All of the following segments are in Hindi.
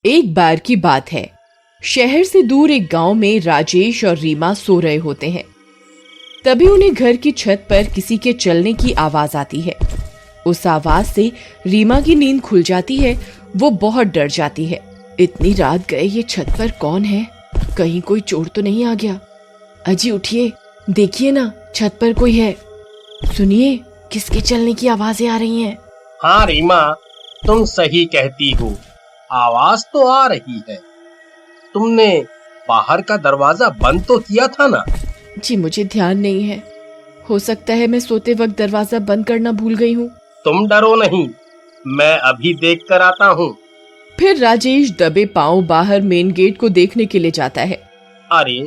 एक बार की बात है, शहर से दूर एक गांव में राजेश और रीमा सो रहे होते हैं। तभी उन्हें घर की छत पर किसी के चलने की आवाज आती है। उस आवाज से रीमा की नींद खुल जाती है। वो बहुत डर जाती है। इतनी रात गए, ये छत पर कौन है? कहीं कोई चोर तो नहीं आ गया? अजी उठिए, देखिए ना, छत पर कोई है। सुनिए, किसके चलने की आवाजें आ रही हैं। हाँ रीमा, तुम सही कहती हो, आवाज तो आ रही है। तुमने बाहर का दरवाजा बंद तो किया था ना? जी मुझे ध्यान नहीं है। हो सकता है मैं सोते वक्त दरवाजा बंद करना भूल गई हूँ। तुम डरो नहीं, मैं अभी देख कर आता हूँ। फिर राजेश दबे पांव बाहर मेन गेट को देखने के लिए जाता है। अरे,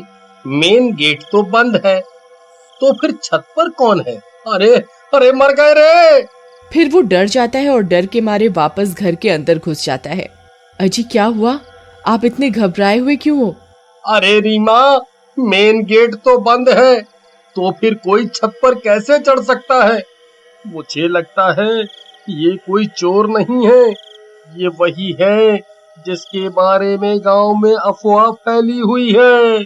मेन गेट तो बंद है, तो फिर छत पर कौन है? अरे अरे, मर गए रे! फिर वो डर जाता है और डर के मारे वापस घर के अंदर घुस जाता है। अजी क्या हुआ? आप इतने घबराए हुए क्यों हो? अरे रीमा, मेन गेट तो बंद है, तो फिर कोई छत पर कैसे चढ़ सकता है? मुझे लगता है ये कोई चोर नहीं है, ये वही है जिसके बारे में गांव में अफवाह फैली हुई है।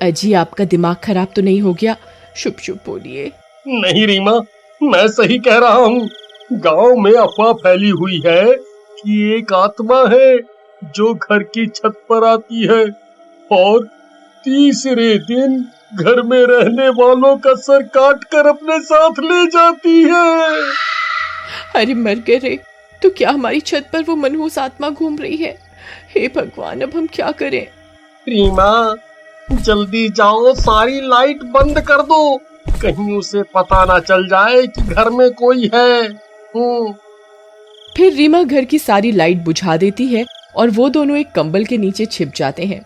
अजी आपका दिमाग खराब तो नहीं हो गया? शुभ शुभ बोलिए। नहीं रीमा, मैं सही कह रहा हूँ। गांव में अफवाह फैली हुई है कि एक आत्मा है जो घर की छत पर आती है और तीसरे दिन घर में रहने वालों का सर काट कर अपने साथ ले जाती है। अरे मर गए रे! तो क्या हमारी छत पर वो मनहूस आत्मा घूम रही है? हे भगवान, अब हम क्या करें? रीमा, जल्दी जाओ, सारी लाइट बंद कर दो, कहीं उसे पता ना चल जाए कि घर में कोई है। फिर रीमा घर की सारी लाइट बुझा देती है और वो दोनों एक कंबल के नीचे छिप जाते हैं।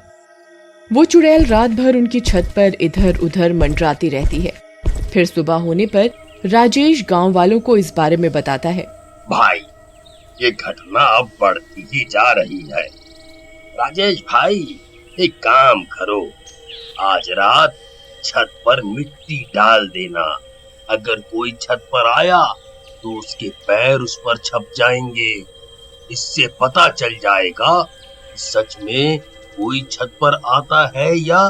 वो चुड़ैल रात भर उनकी छत पर इधर उधर मंडराती रहती है। फिर सुबह होने पर राजेश गांव वालों को इस बारे में बताता है। भाई, ये घटना अब बढ़ती ही जा रही है। राजेश भाई, एक काम करो, आज रात छत पर मिट्टी डाल देना। अगर कोई छत पर आया तो उसके पैर उस पर छप जाएंगे। इससे पता चल जाएगा कि सच में कोई छत पर आता है या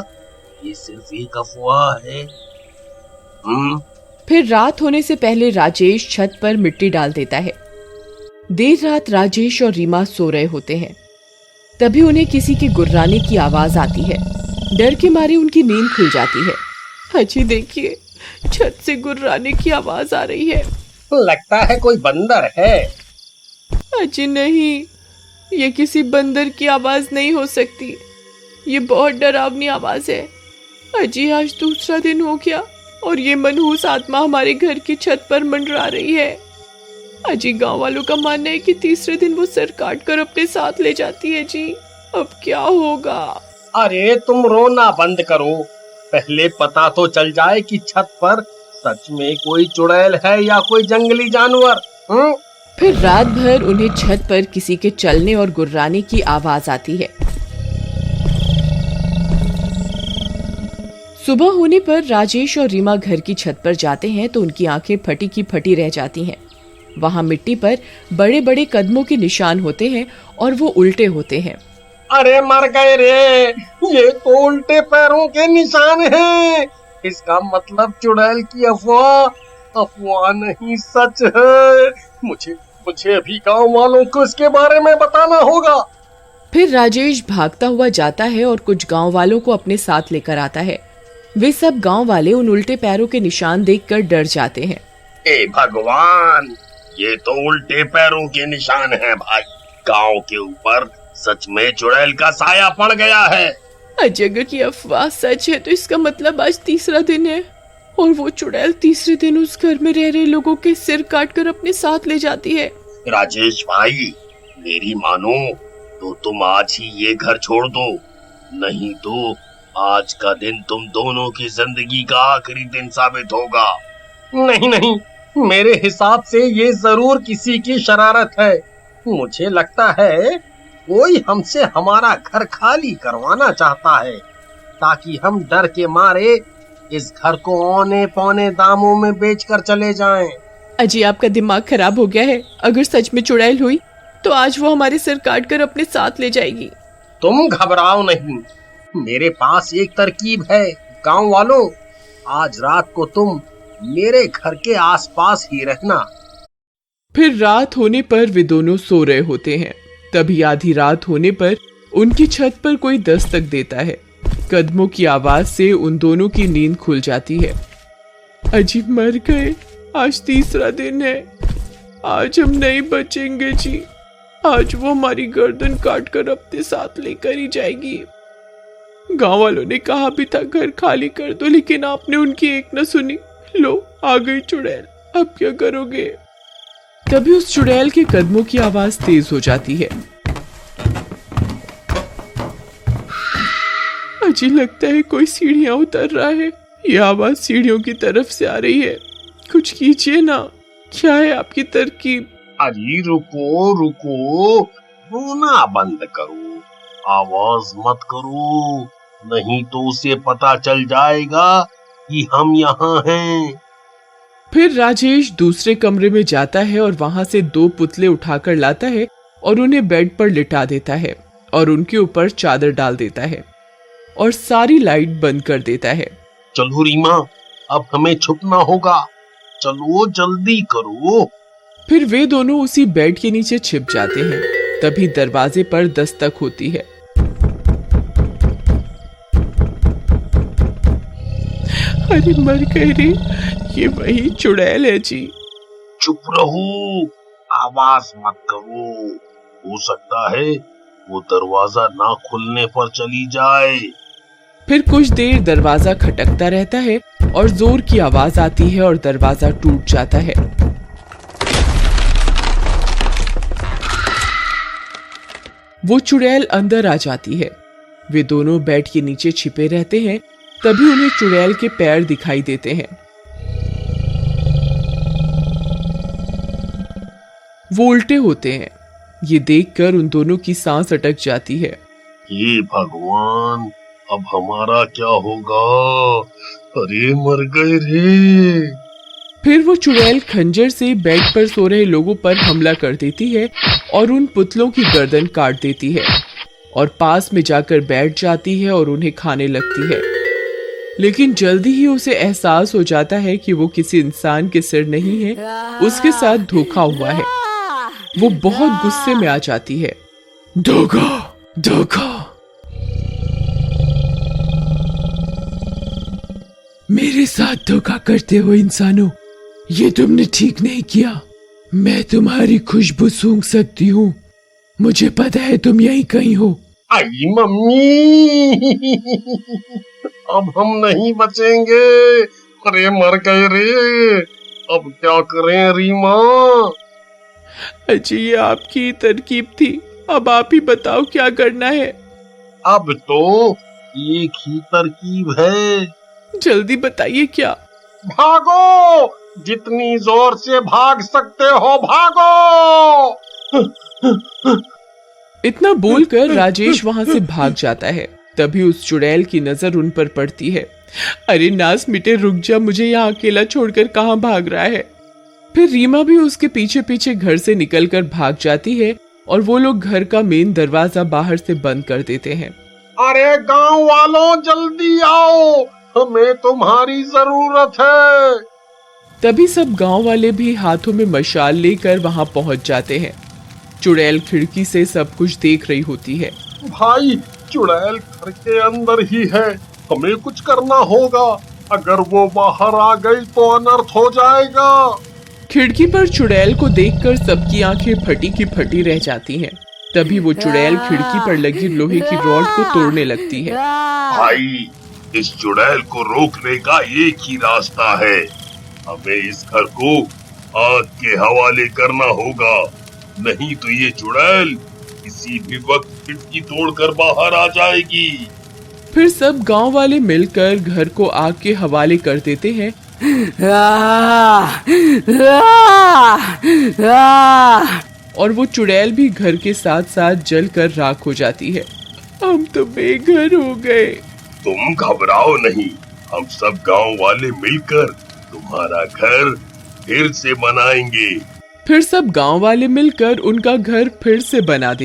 ये सिर्फ एक अफवाह है। फिर रात होने से पहले राजेश छत पर मिट्टी डाल देता है। देर रात राजेश और रीमा सो रहे होते हैं। तभी उन्हें किसी के गुर्राने की आवाज आती है। डर के मारे उनकी नींद खुल जाती है। अजी देखिए, छत से गुर्राने की आवाज आ रही है। लगता है कोई बंदर है। अजी नहीं, ये किसी बंदर की आवाज नहीं हो सकती। ये बहुत डरावनी आवाज है। अजी आज दूसरा दिन हो गया और ये मनहूस आत्मा हमारे घर की छत पर मंडरा रही है। अजी गांव वालों का मानना है कि तीसरे दिन वो सर काट कर अपने साथ ले जाती है। जी अब क्या होगा? अरे तुम रोना बंद करो, पहले पता तो चल जाए कि छत पर सच में कोई चुड़ैल है या कोई जंगली जानवर। फिर रात भर उन्हें छत पर किसी के चलने और गुर्राने की आवाज आती है। सुबह होने पर राजेश और रीमा घर की छत पर जाते हैं तो उनकी आंखें फटी की फटी रह जाती हैं। वहां मिट्टी पर बड़े बड़े कदमों के निशान होते हैं और वो उल्टे होते हैं। अरे मर गए रे, ये तो उल्टे पैरों के निशान हैं। इसका मतलब चुड़ैल की अफवाह नहीं, सच है। मुझे अभी गांव वालों को इसके बारे में बताना होगा। फिर राजेश भागता हुआ जाता है और कुछ गांव वालों को अपने साथ लेकर आता है। वे सब गांव वाले उन उल्टे पैरों के निशान देखकर डर जाते हैं। हे भगवान, ये तो उल्टे पैरों के निशान हैं भाई। गांव के ऊपर सच में चुड़ैल का साया पड़ गया है। अगर की अफवाह सच है तो इसका मतलब आज तीसरा दिन है और वो चुड़ैल तीसरे दिन उस घर में रह रहे लोगों के सिर काटकर अपने साथ ले जाती है। राजेश भाई, मेरी मानो तो तुम आज ही ये घर छोड़ दो, नहीं तो आज का दिन तुम दोनों की जिंदगी का आखिरी दिन साबित होगा। नहीं, मेरे हिसाब से ये जरूर किसी की शरारत है। मुझे लगता है कोई हमसे हमारा घर खाली करवाना चाहता है ताकि हम डर के मारे इस घर को औने पौने दामों में बेचकर चले जाएं। अजी आपका दिमाग खराब हो गया है। अगर सच में चुड़ैल हुई तो आज वो हमारे सिर काट कर अपने साथ ले जाएगी। तुम घबराओ नहीं, मेरे पास एक तरकीब है। गांव वालों, आज रात को तुम मेरे घर के आसपास ही रहना। फिर रात होने पर वे दोनों सो रहे होते हैं। तभी आधी रात होने पर उनकी छत पर कोई दस्तक देता है। कदमों की आवाज से उन दोनों की नींद खुल जाती है। अजी मर गए, आज तीसरा दिन है, आज हम नहीं बचेंगे जी। आज वो हमारी गर्दन काट कर अपने साथ लेकर ही जाएगी। गांव वालों ने कहा भी था घर खाली कर दो, लेकिन आपने उनकी एक न सुनी। लो आ गई चुड़ैल, अब क्या करोगे? तभी उस चुड़ैल के कदमों की आवाज तेज हो जाती है। अजी लगता है कोई सीढ़ियां उतर रहा है। ये आवाज सीढ़ियों की तरफ से आ रही है। कुछ कीजिए ना, क्या है आपकी तरकीब? अरे रुको रुको, रोना बंद करो, आवाज मत करो, नहीं तो उसे पता चल जाएगा कि हम यहाँ हैं। फिर राजेश दूसरे कमरे में जाता है और वहां से 2 पुतले उठाकर लाता है और उन्हें बेड पर लिटा देता है और उनके ऊपर चादर डाल देता है और सारी लाइट बंद कर देता है। चलो रीमा, अब हमें छुपना होगा, चलो जल्दी करो। फिर वे दोनों उसी बेड के नीचे छिप जाते हैं। तभी दरवाजे पर दस्तक होती है। अरे मर गए रे, ये वही चुड़ैल है जी। चुप रहो, आवाज मत करो, हो सकता है वो दरवाजा ना खुलने पर चली जाए। फिर कुछ देर दरवाजा खटकता रहता है और जोर की आवाज आती है और दरवाजा टूट जाता है। वो चुड़ैल अंदर आ जाती है। वे दोनों बेड के नीचे छिपे रहते हैं। तभी उन्हें चुड़ैल के पैर दिखाई देते हैं। वो उल्टे होते हैं। ये देखकर उन दोनों की सांस अटक जाती है। हे भगवान, अब हमारा क्या होगा? अरे मर गए रे। फिर वो चुड़ैल खंजर से बेड पर सो रहे लोगों पर हमला कर देती है और उन पुतलों की गर्दन काट देती है और पास में जाकर बैठ जाती है और उन्हें खाने लगती है। लेकिन जल्दी ही उसे एहसास हो जाता है कि वो किसी इंसान के सिर नहीं है, उसके साथ धोखा हुआ है। वो बहुत गुस्से में आ जाती है। धोखा, धोखा, मेरे साथ धोखा करते हो इंसानों, ये तुमने ठीक नहीं किया। मैं तुम्हारी खुशबू सूंघ सकती हूँ, मुझे पता है तुम यहीं कहीं हो। आई मम्मी, अब हम नहीं बचेंगे। अरे मर गए रे, अब क्या करें रीमा? अजी ये आपकी तरकीब थी, अब आप ही बताओ क्या करना है। अब तो एक ही तरकीब है। जल्दी बताइए क्या। भागो, जितनी जोर से भाग सकते हो भागो। इतना बोलकर राजेश वहां से भाग जाता है। तभी उस चुड़ैल की नजर उन पर पड़ती है। अरे नास मिटे, रुक जा, मुझे यहाँ अकेला छोड़कर कहाँ भाग रहा है। फिर रीमा भी उसके पीछे पीछे घर से निकलकर भाग जाती है और वो लोग घर का मेन दरवाजा बाहर से बंद कर देते हैं। अरे गांव वालों, जल्दी आओ, हमें तुम्हारी जरूरत है। तभी सब गांव वाले भी हाथों में मशाल लेकर वहां पहुंच जाते हैं। चुड़ैल खिड़की से सब कुछ देख रही होती है। भाई, चुड़ैल घर के अंदर ही है, हमें कुछ करना होगा। अगर वो बाहर आ गई तो अनर्थ हो जाएगा। खिड़की पर चुड़ैल को देखकर सबकी आंखें फटी की फटी रह जाती हैं। तभी वो चुड़ैल खिड़की पर लगी लोहे की रॉड को तोड़ने लगती है। भाई, इस चुड़ैल को रोकने का एक ही रास्ता है, हमें इस घर को आग के हवाले करना होगा, नहीं तो ये चुड़ैल किसी भी वक्त खिड़की तोड़कर बाहर आ जाएगी। फिर सब गांव वाले मिलकर घर को आग के हवाले कर देते हैं। और वो चुड़ैल भी घर के साथ साथ जलकर राख हो जाती है। हम तो बेघर हो गए। तुम घबराओ नहीं, हम सब गांव वाले मिलकर तुम्हारा घर फिर से बनाएंगे। फिर सब गांव वाले मिलकर उनका घर फिर से बना देते